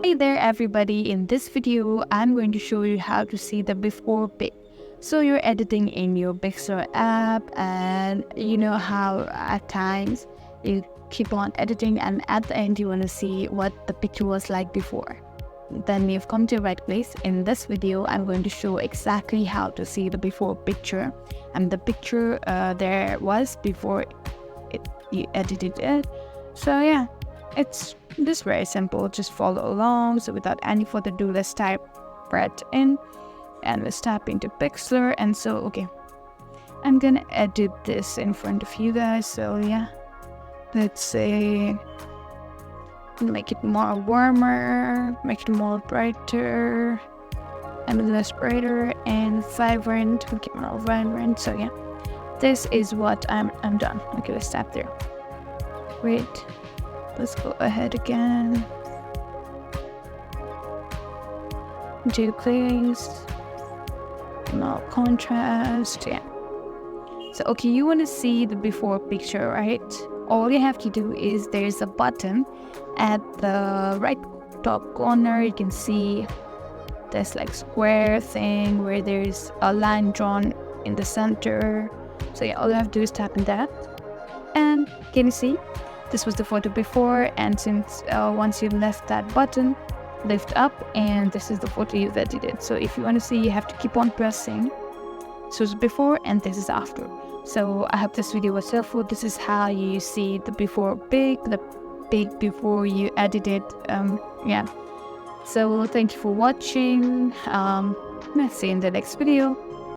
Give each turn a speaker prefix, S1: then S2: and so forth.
S1: Hey there everybody, in this video I'm going to show you how to see the before pic. So you're editing in your Pixlr app and you know how at times you keep on editing and at the end you want to see what the picture was like before. Then you've come to the right place. In this video I'm going to show exactly how to see the before picture and the picture there was before you edited it. So yeah, it's just very simple. Just follow along. So without any further ado, let's type right in and let's tap into Pixlr. And so okay, I'm gonna edit this in front of you guys. So yeah, let's say make it more warmer, make it more brighter and less brighter and vibrant, make it more vibrant. So yeah, this is what I'm done. Okay, let's tap there. Wait, let's go ahead again. Place, no contrast. Yeah. So okay, you want to see the before picture, right? All you have to do is there's a button at the right top corner. You can see this like square thing where there's a line drawn in the center. So yeah, all you have to do is tap in that. And can you see? This was the photo before, and since once you've left that button, lift up, and this is the photo you've edited. So if you want to see, you have to keep on pressing. So it's before and this is after. So I hope this video was helpful. This is how you see the before pic, the pic before you edited. Yeah. So thank you for watching. Let's see you in the next video.